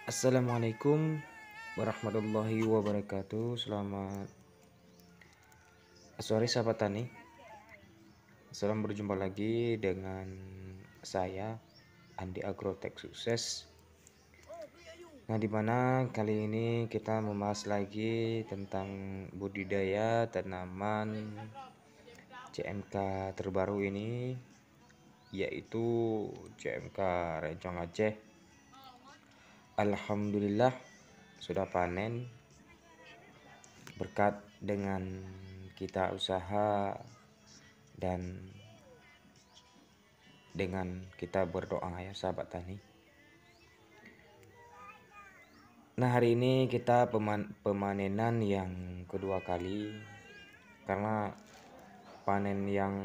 Assalamualaikum warahmatullahi wabarakatuh. Selamat sore sahabat tani. Salam berjumpa lagi dengan saya Andi Agrotek Sukses. Nah, dimana kali ini kita membahas lagi tentang budidaya tanaman CMK terbaru ini, yaitu CMK Rencong Aceh. Alhamdulillah sudah panen berkat dengan kita usaha dan dengan kita berdoa ya sahabat tani. Nah, hari ini kita pemanenan yang kedua kali, karena panen yang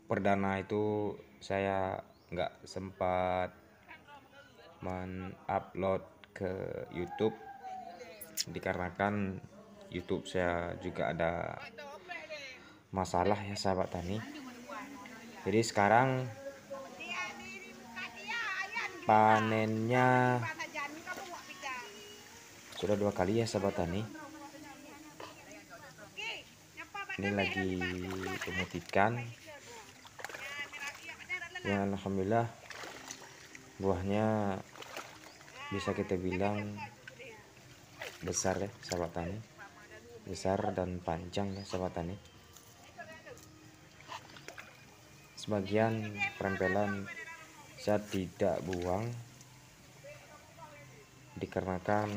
perdana itu saya nggak sempat mengupload ke YouTube dikarenakan YouTube saya juga ada masalah ya sahabat tani. Jadi sekarang panennya sudah dua kali ya sahabat tani. Ini lagi pemutikan yang alhamdulillah buahnya bisa kita bilang besar ya sahabat tani, besar dan panjang ya sahabat tani. Sebagian perempelan saya tidak buang dikarenakan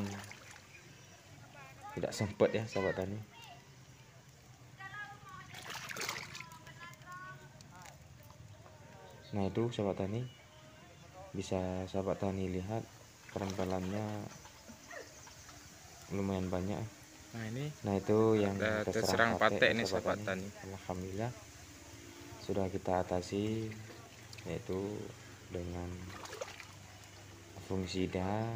tidak sempat ya sahabat tani. Nah, itu sahabat tani, bisa sahabat tani lihat perempelannya lumayan banyak. Nah, itu yang terserang patek nih sahabat tani. Alhamdulillah sudah kita atasi, yaitu dengan fungisida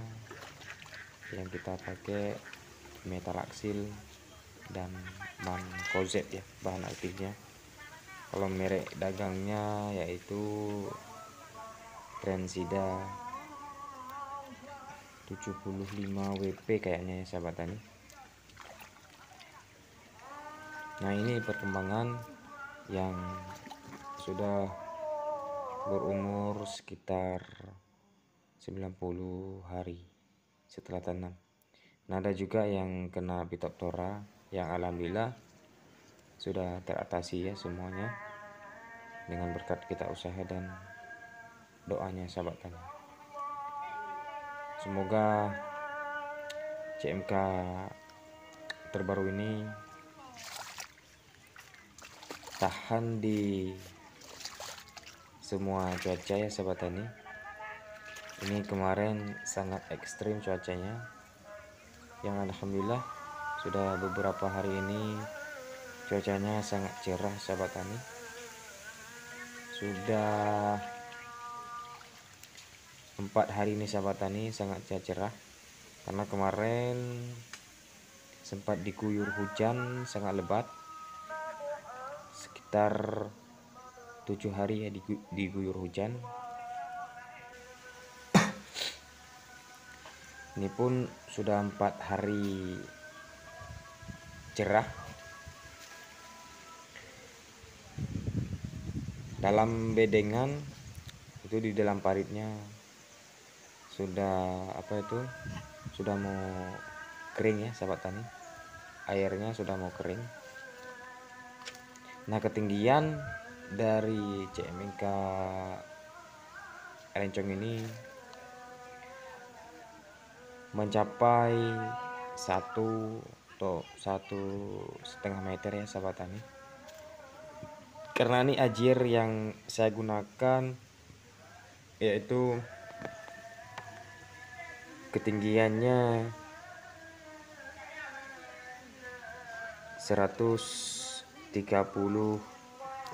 yang kita pakai metalaxyl dan mancozeb ya bahan aktifnya. Kalau merek dagangnya yaitu Transida 75 WP kayaknya ya sahabat tani. Nah, ini perkembangan yang sudah berumur sekitar 90 hari setelah tanam. Nah, ada juga yang kena Phytophthora yang alhamdulillah sudah teratasi ya semuanya dengan berkat kita usaha dan doanya sahabat tani. Semoga CMK terbaru ini tahan di semua cuaca ya sahabat tani. Ini kemarin sangat ekstrim cuacanya, yang alhamdulillah sudah beberapa hari ini cuacanya sangat cerah sahabat tani. Sudah 4 hari ini sahabat tani sangat cerah, karena kemarin sempat diguyur hujan sangat lebat sekitar 7 hari ya diguyur hujan. Ini pun sudah 4 hari cerah. Dalam bedengan itu di dalam paritnya sudah sudah mau kering ya sahabat tani, airnya sudah mau kering. Nah, ketinggian dari CMK Rencong ini mencapai 1 atau 1,5 meter ya sahabat tani. Karena ini ajir yang saya gunakan yaitu ketinggiannya 130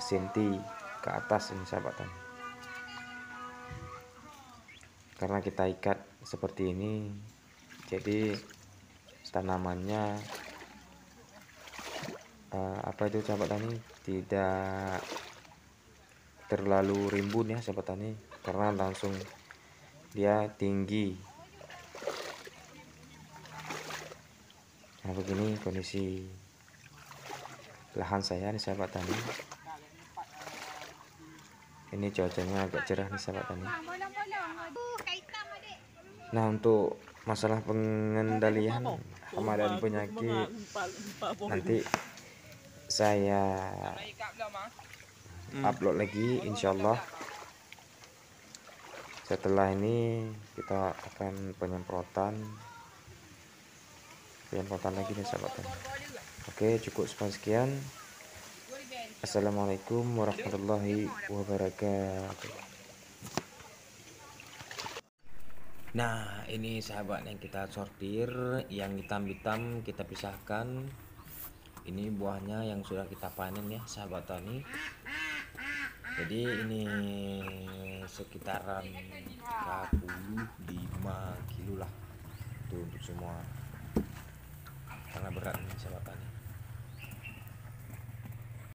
cm ke atas ini sahabat tani. Karena kita ikat seperti ini, jadi tanamannya sahabat tani tidak terlalu rimbun ya sahabat tani, karena langsung dia tinggi Nah, begini kondisi lahan saya nih sahabat tani. Ini cuacanya agak cerah nih sahabat tani. Nah, untuk masalah pengendalian hama dan penyakit nanti saya upload lagi insyaallah. Setelah ini kita akan penyemprotan lagi nih sahabat tani. Oke, cukup sekian. Assalamualaikum warahmatullahi wabarakatuh. Nah, ini sahabat yang kita sortir, yang hitam-hitam kita pisahkan. Ini buahnya yang sudah kita panen ya sahabat tani. Jadi ini sekitaran 35 kilo lah tuh untuk semua.